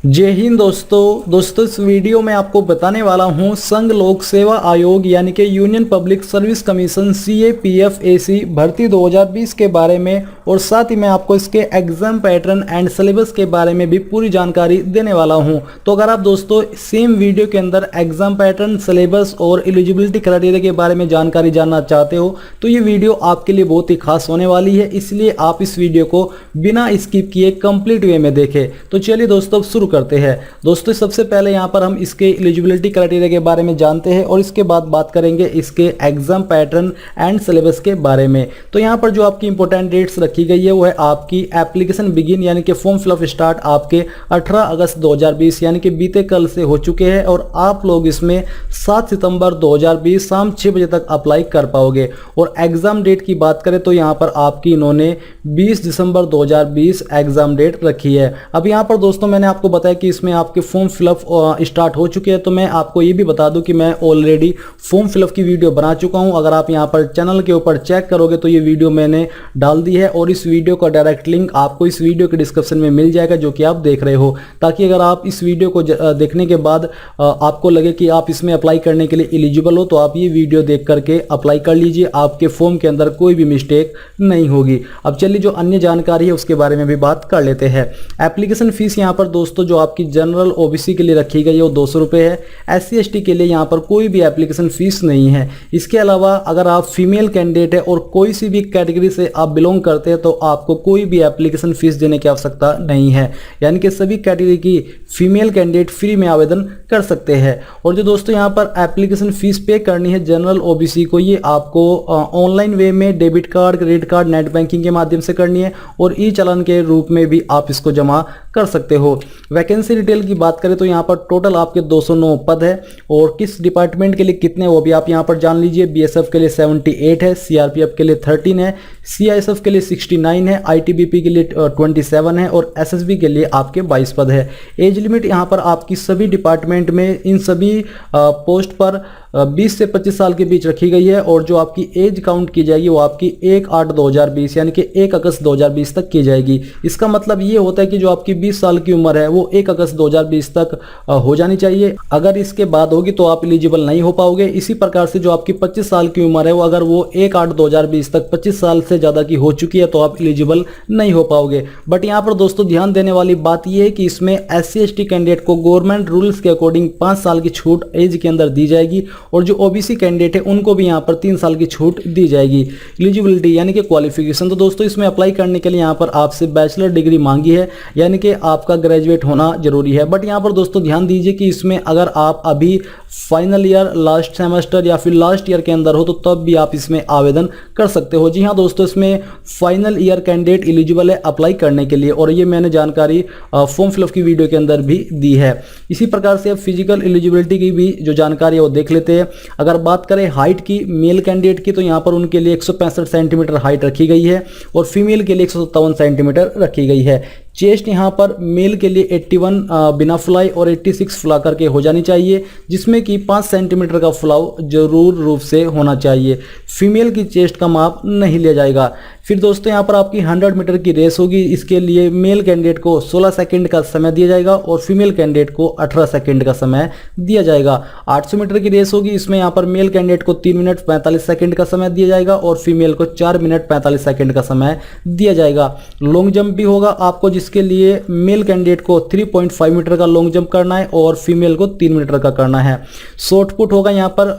जय हिंद दोस्तों इस वीडियो में आपको बताने वाला हूं संघ लोक सेवा आयोग यानी कि union Public Service commission CAPF-AC भर्ती 2020 के बारे में, और साथ ही मैं आपको इसके एग्जाम पैटर्न एंड सिलेबस के बारे में भी पूरी जानकारी देने वाला हूं। तो अगर आप दोस्तों सेम वीडियो के अंदर एग्जाम पैटर्न, सिलेबस और एलिजिबिलिटी क्राइटेरिया के बारे में जानकारी जानना चाहते हो तो ये वीडियो आपके लिए बहुत ही खास होने वाली है, इसलिए आप इस वीडियो को बिना स्किप किए कंप्लीट वे में देखें। तो चलिए दोस्तों शुरू करते हैं। दोस्तों सबसे पहले यहाँ पर हम इसके एलिजिबिलिटी क्राइटेरिया के बारे में जानते हैं और इसके बाद बात करेंगे इसके एग्जाम पैटर्न एंड सिलेबस के बारे में। तो यहाँ पर जो आपकी इंपॉर्टेंट डेट्स रखी गई है वो है आपकी एप्लीकेशन बिगिन यानी कि फॉर्म फिलअप स्टार्ट आपके 18 अगस्त 2020 यानी कि बीते कल से हो चुके हैं, और आप लोग इसमें 7 सितंबर 2020 शाम 6 बजे तक अप्लाई कर पाओगे। और एग्जाम डेट की बात करें तो यहाँ पर आपकी इन्होंने 20 दिसंबर 2020 एग्जाम डेट रखी है। अब यहाँ पर दोस्तों मैंने आपको बताया कि इसमें आपके फॉर्म फिलअप स्टार्ट हो चुके हैं, तो मैं आपको ये भी बता दूं कि मैं ऑलरेडी फॉर्म फिलअप की वीडियो बना चुका हूं। अगर आप यहां पर चैनल के ऊपर चेक करोगे तो ये वीडियो मैंने डाल दी है, और इस वीडियो का डायरेक्ट लिंक आपको इस वीडियो के डिस्क्रिप्शन में मिल जाएगा जो कि आप देख रहे हो, ताकि अगर आप इस वीडियो को देखने के बाद आपको लगे कि आप इसमें अप्लाई करने के लिए एलिजिबल हो तो आप ये वीडियो देख करके अप्लाई कर लीजिए, आपके फॉर्म के अंदर कोई भी मिस्टेक नहीं होगी। अब चलिए जो अन्य जानकारी है उसके बारे में भी बात कर लेते हैं। एप्लीकेशन फीस यहाँ पर दोस्तों जो आपकी जनरल OBC के लिए रखी गई है वो 200 रुपये है। SC/ST के लिए यहाँ पर कोई भी एप्लीकेशन फीस नहीं है। इसके अलावा अगर आप फीमेल कैंडिडेट है और कोई सी भी कैटेगरी से आप बिलोंग करते हैं तो आपको कोई भी एप्लीकेशन फीस देने की आवश्यकता नहीं है, यानी कि सभी कैटेगरी की फीमेल कैंडिडेट फ्री में आवेदन कर सकते हैं। और जो दोस्तों यहाँ पर एप्लीकेशन फीस पे करनी है जनरल OBC को, ये आपको ऑनलाइन वे में debit card, credit card, net banking के माध्यम से करनी है, और ई चालान के रूप में भी आप इसको जमा कर सकते हो। वैकेंसी डिटेल की बात करें तो यहाँ पर टोटल आपके 209 पद है, और किस डिपार्टमेंट के लिए कितने वो भी आप यहाँ पर जान लीजिए। BSF के लिए 78 है, CRPF के लिए 13 है, CISF के लिए 69 है, ITBP के लिए 27 है, और SSB के लिए आपके 22 पद है। एज लिमिट यहाँ पर आपकी सभी डिपार्टमेंट में इन सभी पोस्ट पर 20 से 25 साल के बीच रखी गई है, और जो आपकी एज काउंट की जाएगी वो आपकी 1/8/2020 यानी कि 1 अगस्त 2020 तक की जाएगी। इसका मतलब ये होता है कि जो आपकी 20 साल की उम्र है वो 1 अगस्त 2020 तक हो जानी चाहिए। अगर इसके बाद होगी तो आप एलिजिबल नहीं हो पाओगे। इसी प्रकार से जो आपकी 25 साल की उम्र है वो अगर वो 1/8/2020 तक 25 साल से ज़्यादा की हो चुकी है तो आप एलिजिबल नहीं हो पाओगे। बट यहाँ पर दोस्तों ध्यान देने वाली बात यह है कि इसमें SC/ST कैंडिडेट को गवर्नमेंट रूल्स के अकॉर्डिंग 5 साल की छूट एज के अंदर दी जाएगी, और जो OBC कैंडिडेट है उनको भी यहाँ पर 3 साल की छूट दी जाएगी। एलिजिबिलिटी यानी कि क्वालिफिकेशन, तो दोस्तों इसमें अप्लाई करने के लिए यहाँ पर आपसे बैचलर डिग्री मांगी है, यानी कि आपका ग्रेजुएट होना जरूरी है। बट यहाँ पर दोस्तों ध्यान दीजिए कि इसमें अगर आप अभी फाइनल ईयर, लास्ट सेमेस्टर या फिर लास्ट ईयर के अंदर हो तो तब भी आप इसमें आवेदन कर सकते हो। जी हाँ दोस्तों, इसमें फाइनल ईयर कैंडिडेट एलिजिबल है अप्लाई करने के लिए, और ये मैंने जानकारी फॉर्म फिलअप की वीडियो के अंदर भी दी है। इसी प्रकार से अब फिजिकल एलिजिबिलिटी की भी जो जानकारी है वो देख लेते हैं। अगर बात करें हाइट की मेल कैंडिडेट की तो यहाँ पर उनके लिए 165 सेंटीमीटर हाइट रखी गई है, और फीमेल के लिए 157 सेंटीमीटर रखी गई है। चेस्ट यहाँ पर मेल के लिए 81 बिना फुलाई और 86 फुला करके हो जानी चाहिए, जिसमें कि 5 सेंटीमीटर का फुलाव जरूर रूप से होना चाहिए। फीमेल की चेस्ट का माप नहीं लिया जाएगा। फिर दोस्तों यहाँ पर आपकी 100 मीटर की रेस होगी। इसके लिए मेल कैंडिडेट को 16 सेकंड का समय दिया जाएगा और फीमेल कैंडिडेट को 18 सेकंड का समय दिया जाएगा। 800 मीटर की रेस होगी। इसमें यहाँ पर मेल कैंडिडेट को 3 मिनट 45 सेकंड का समय दिया जाएगा और फीमेल को 4 मिनट 45 सेकंड का समय दिया जाएगा। लॉन्ग जंप भी होगा आपको, जिसके लिए मेल कैंडिडेट को 3.5 मीटर का लॉन्ग जंप करना है और फीमेल को 3 मीटर का करना है। शॉर्ट पुट होगा यहाँ पर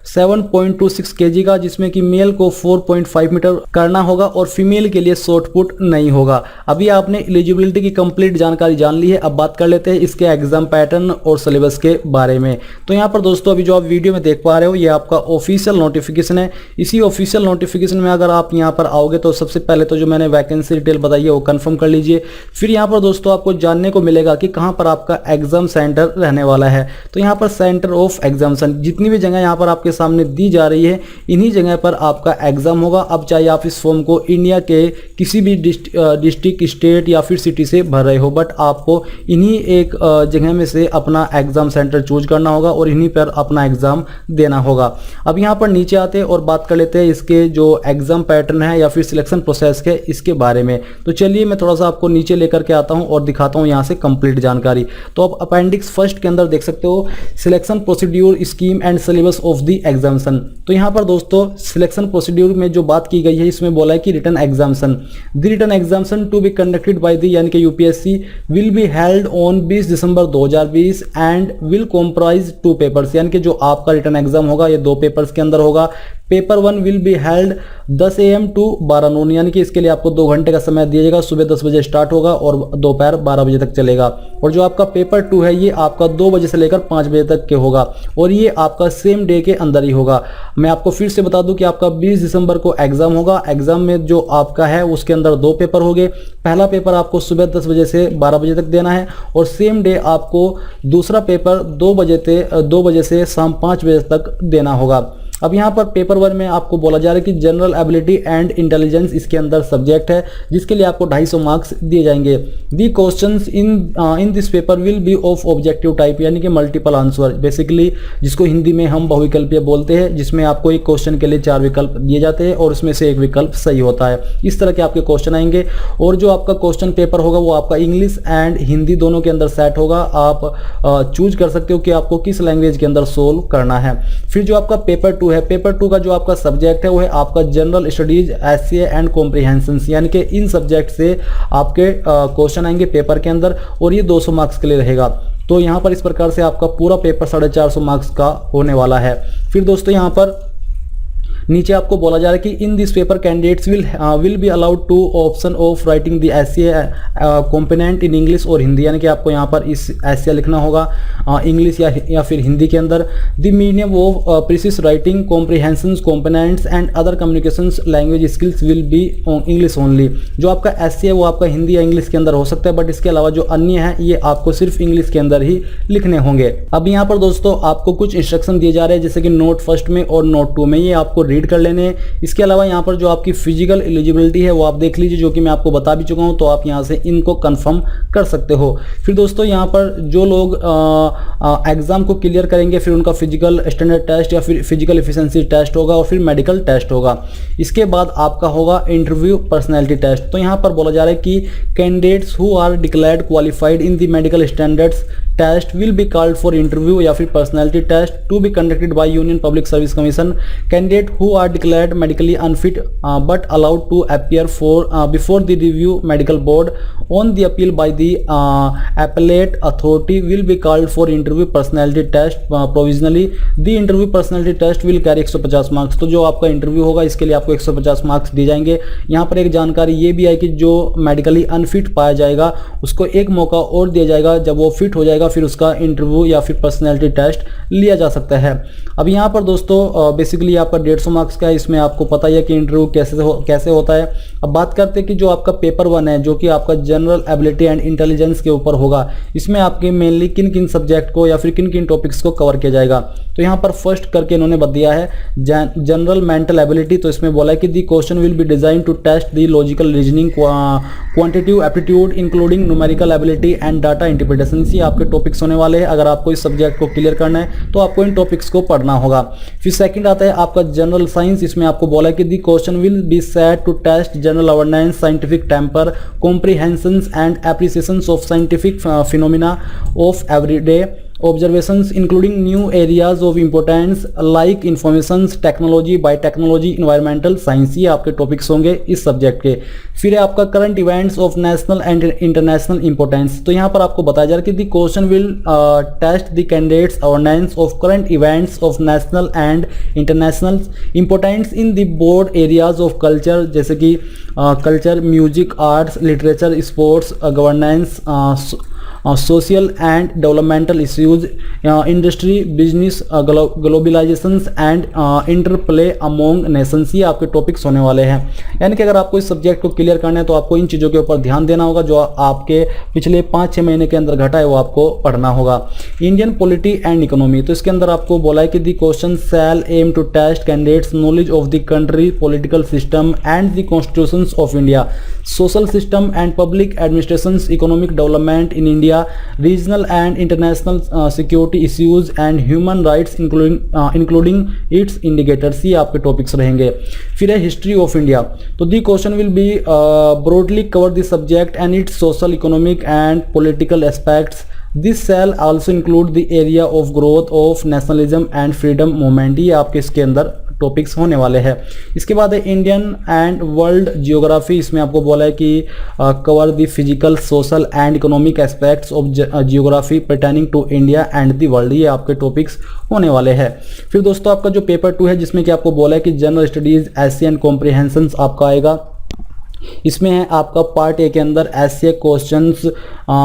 7.26 kg का, जिसमें कि मेल को 4.5 मीटर करना होगा और फीमेल के लिए शॉर्ट पुट नहीं होगा। अभी आपने एलिजिबिलिटी की कंप्लीट जानकारी जान ली है। अब बात कर लेते हैं इसके एग्जाम पैटर्न और सिलेबस के बारे में। तो यहाँ पर दोस्तों अभी जो आप वीडियो में देख पा रहे हो ये आपका ऑफिशियल नोटिफिकेशन है। इसी ऑफिशियल नोटिफिकेशन में अगर आप यहाँ पर आओगे तो सबसे पहले तो जो मैंने वैकेंसी डिटेल बताई है वो कंफर्म कर लीजिए। फिर यहाँ पर दोस्तों आपको जानने को मिलेगा कि कहाँ पर आपका एग्जाम सेंटर रहने वाला है। तो यहाँ पर सेंटर ऑफ एग्जामिनेशन जितनी भी जगह यहाँ पर आपके सामने दी जा रही है इन्हीं जगह पर आपका एग्जाम होगा। अब चाहे आप इस फॉर्म को इंडिया के किसी भी डिस्ट्रिक्ट, स्टेट या फिर सिटी से भर रहे हो, बट आपको इन्हीं एक जगह में से अपना एग्जाम सेंटर चूज करना होगा और इन्हीं पर अपना एग्जाम देना होगा। अब यहाँ पर नीचे आते हैं और बात कर लेते हैं इसके जो एग्जाम पैटर्न है या फिर सिलेक्शन प्रोसेस है इसके बारे में। तो चलिए मैं थोड़ा सा आपको नीचे लेकर के आता हूं और दिखाता हूं यहां से कंप्लीट जानकारी। तो आप अपेंडिक्स फर्स्ट के अंदर देख सकते हो selection procedure scheme and syllabus of the examination. तो यहां पर दोस्तों सिलेक्शन प्रोसीड्यूर में जो बात की गई है इसमें बोला है कि written examination, the written examination to be conducted by the यानी कि UPSC will be held on 20 December 2020 and will comprise 2 papers, यानी कि जो आपका रिटन एग्जाम होगा ये 2 पेपर्स के अंदर होगा। Paper 1 will be held 10 AM to 12 noon, यानी कि इसके लिए आपको 2 घंटे का समय दिया जाएगा। सुबह 10 बजे स्टार्ट होगा और दोपहर 12 बजे तक चलेगा। और जो आपका पेपर 2 है ये आपका 2 बजे से लेकर 5 बजे तक के होगा और ये आपका सेम डे के अंदर ही होगा। मैं आपको फिर से बता दूं कि आपका 20 दिसंबर को एग्जाम होगा। एग्जाम में जो आपका है उसके अंदर 2 पेपर होंगे। पहला पेपर आपको सुबह 10 बजे से 12 बजे तक देना है और सेम डे आपको दूसरा पेपर 2 बजे से शाम 5 बजे तक देना होगा। अब यहाँ पर पेपर 1 में आपको बोला जा रहा है कि जनरल एबिलिटी एंड इंटेलिजेंस इसके अंदर सब्जेक्ट है जिसके लिए आपको 250 मार्क्स दिए जाएंगे। दी questions in this paper will be of objective type, यानी कि मल्टीपल आंसर, बेसिकली जिसको हिंदी में हम बहुविकल्पीय बोलते हैं, जिसमें आपको एक क्वेश्चन के लिए 4 विकल्प दिए जाते हैं और उसमें से एक विकल्प सही होता है। इस तरह के आपके क्वेश्चन आएंगे और जो आपका क्वेश्चन पेपर होगा वो आपका इंग्लिश एंड हिंदी दोनों के अंदर सेट होगा। आप चूज कर सकते हो कि आपको किस लैंग्वेज के अंदर सोल्व करना है। फिर जो आपका पेपर 2 है, पेपर 2 का जो आपका सब्जेक्ट है वो है आपका general studies, essay and comprehension, यानी कि इन सब्जेक्ट से आपके क्वेश्चन आएंगे पेपर के अंदर और ये 200 मार्क्स के लिए रहेगा। तो यहाँ पर इस प्रकार से आपका पूरा पेपर 450 मार्क्स का होने वाला है। फिर दोस्तों यहाँ पर नीचे आपको बोला जा रहा है कि in this paper candidates will be allowed to option of writing the essay component in English और हिंदी, यानी कि आपको यहाँ पर इस एसे लिखना होगा इंग्लिश या फिर हिंदी के अंदर। The medium of precis writing comprehension components and other communications language skills will be English only. जो आपका एसे है वो आपका हिंदी या इंग्लिश के अंदर हो सकता है, बट इसके अलावा जो अन्य है ये आपको सिर्फ इंग्लिश के अंदर ही लिखने होंगे। अब यहाँ पर दोस्तों आपको कुछ इंस्ट्रक्शन दिए जा रहे हैं जैसे कि नोट फर्स्ट में और नोट 2 में, ये आपको रीड कर लेने हैं। इसके अलावा यहाँ पर जो आपकी फिजिकल एलिजिबिलिटी है वो आप देख लीजिए, जो कि मैं आपको बता भी चुका हूँ, तो आप यहाँ से इनको कंफर्म कर सकते हो। फिर दोस्तों यहाँ पर जो लोग एग्जाम को क्लियर करेंगे फिर उनका फिजिकल स्टैंडर्ड टेस्ट या फिर फिजिकल एफिशिएंसी टेस्ट होगा और फिर मेडिकल टेस्ट होगा। इसके बाद आपका होगा इंटरव्यू पर्सनैलिटी टेस्ट। तो यहाँ पर बोला जा रहा है कि candidates who are declared qualified in the medical standards test will be called for interview या फिर personality test to be conducted by Union Public Service Commission. Candidate who are declared medically unfit but allowed to appear before the review medical board on the appeal by the appellate authority will be called for interview personality test provisionally. The interview personality test will carry 150 marks. तो जो आपका interview होगा इसके लिए आपको 150 marks दिए जाएंगे। यहाँ पर एक जानकारी ये भी है कि जो मेडिकली अनफिट पाया जाएगा उसको एक मौका और दिया जाएगा, जब वो फिट हो जाएगा फिर उसका इंटरव्यू या फिर पर्सनैलिटी टेस्ट लिया जा सकता है। अब यहाँ पर दोस्तों बेसिकली आपका 150 मार्क्स का है, इसमें आपको पता ही है कि इंटरव्यू कैसे होता है। अब बात करते हैं कि जो आपका पेपर 1 है जो कि आपका जनरल एबिलिटी एंड इंटेलिजेंस के ऊपर होगा, इसमें आपके मेनली किन किन सब्जेक्ट को या फिर किन किन टॉपिक्स को कवर किया जाएगा। तो यहाँ पर फर्स्ट करके इन्होंने बता दिया है जनरल मेंटल एबिलिटी। तो इसमें बोला है कि the question will be design to test the logical reasoning, quantitative aptitude including numerical ability and data interpretation. ये आपके टॉपिक्स होने वाले हैं। अगर आपको इस सब्जेक्ट को क्लियर करना है तो आपको इन टॉपिक्स को पढ़ना होगा। फिर सेकंड आता है आपका जनरल साइंस। इसमें आपको बोला है कि the question will be set to test general awareness, scientific temper, comprehension and appreciation of scientific phenomena of everyday observations including new areas of importance like information technology, biotechnology, environmental science। ये आपके topics होंगे इस subject के। फिर है आपका current events of national and international importance. तो यहाँ पर आपको बताया जा रहा है कि the question will test the candidates awareness of current events of national and international importance in the board areas of culture, जैसे कि culture, music, arts, literature, sports, governance, social and developmental issues, industry, business, globalisation and interplay among nations. ये आपके topics होने वाले हैं। यानी कि अगर आपको इस सब्जेक्ट को क्लियर करना है तो आपको इन चीज़ों के ऊपर ध्यान देना होगा। जो आपके पिछले 5-6 महीने के अंदर घटा है वो आपको पढ़ना होगा। Indian polity and economy. तो इसके अंदर आपको बोला है कि the question shall aim to test candidates knowledge of the country, political system and the constitution of India, social system and public administration, economic development in India, India, regional and international security issues and human rights including its indicators, ये आपके topics रहेंगे। फिर है history of India, तो दी question will B broadly cover the subject and it's social, economic and political aspects. This shall also include the area of growth of nationalism and freedom movement, ये आपके इसके अंदर topics होने वाले हैं। इसके बाद है इंडियन एंड वर्ल्ड जियोग्राफी, इसमें आपको बोला है कि cover the physical, social and economic aspects of geography pertaining to India and the world, ये आपके टॉपिक्स होने वाले हैं। फिर दोस्तों आपका जो पेपर 2 है जिसमें कि आपको बोला है कि जनरल स्टडीज एशियन कॉम्प्रिहेंशंस आपका आएगा। इसमें है आपका पार्ट ए के अंदर ऐसे questions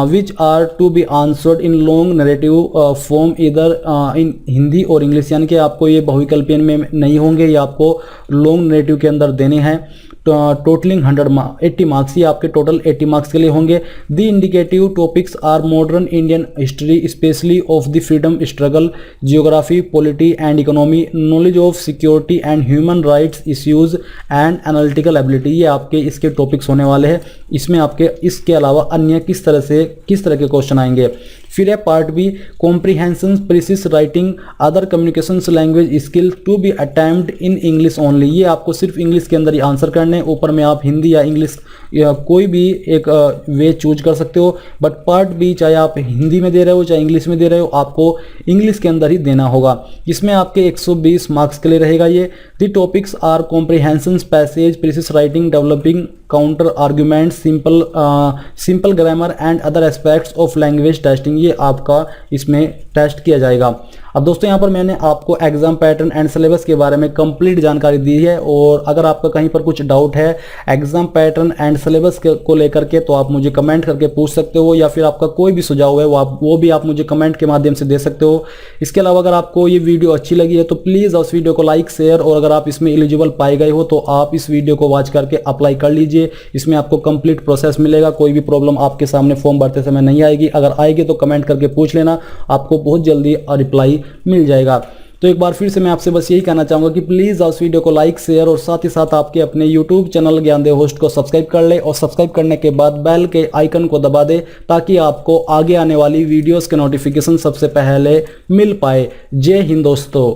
which are to be answered in long narrative form either in Hindi और इंग्लिश, यानी कि आपको ये बहुविकल्पीय में नहीं होंगे, ये आपको लॉन्ग नरेटिव के अंदर देने हैं। टोटलिंग 80 मार्क्स, ये आपके टोटल 80 मार्क्स के लिए होंगे। The indicative topics are modern Indian history specially of the freedom struggle, geography, polity and economy, knowledge of security and human rights issues and analytical ability, ये आपके इसके टॉपिक्स होने वाले हैं। इसमें आपके इसके अलावा अन्य किस तरह के क्वेश्चन आएंगे। फिर है part B, comprehension, precis writing, other communications language skill to be attempt in English only, ये आपको सिर्फ इंग्लिश के अंदर ही आंसर करने, ऊपर में आप हिंदी या इंग्लिश या कोई भी एक वे चूज कर सकते हो, बट पार्ट बी चाहे आप हिंदी में दे रहे हो चाहे इंग्लिश में दे रहे हो, आपको इंग्लिश के अंदर ही देना होगा। इसमें आपके 120 मार्क्स के लिए रहेगा ये। The topics are comprehension, passage, precis writing, developing counter argument, simple grammar and other aspects of language testing, ये आपका इसमें टेस्ट किया जाएगा। अब दोस्तों यहाँ पर मैंने आपको एग्जाम पैटर्न एंड सिलेबस के बारे में कंप्लीट जानकारी दी है, और अगर आपका कहीं पर कुछ डाउट है एग्जाम पैटर्न एंड सिलेबस को लेकर के तो आप मुझे कमेंट करके पूछ सकते हो, या फिर आपका कोई भी सुझाव है वो भी आप मुझे कमेंट के माध्यम से दे सकते हो। इसके अलावा अगर आपको ये वीडियो अच्छी लगी है तो प्लीज़ उस वीडियो को लाइक, शेयर, और अगर आप इसमें एलिजिबल पाए गए हो तो आप इस वीडियो को वॉच करके अप्लाई कर लीजिए। इसमें आपको कंप्लीट प्रोसेस मिलेगा, कोई भी प्रॉब्लम आपके सामने फॉर्म भरते समय नहीं आएगी। अगर आएगी तो कमेंट करके पूछ लेना, आपको बहुत जल्दी रिप्लाई मिल जाएगा। तो एक बार फिर से मैं आपसे बस यही कहना चाहूँगा कि प्लीज़ उस वीडियो को लाइक, शेयर और साथ ही साथ आपके अपने यूट्यूब चैनल ज्ञानदेव होस्ट को सब्सक्राइब कर ले, और सब्सक्राइब करने के बाद बेल के आइकन को दबा दे ताकि आपको आगे आने वाली वीडियोस के नोटिफिकेशन सबसे पहले मिल पाए। जय हिंद दोस्तों।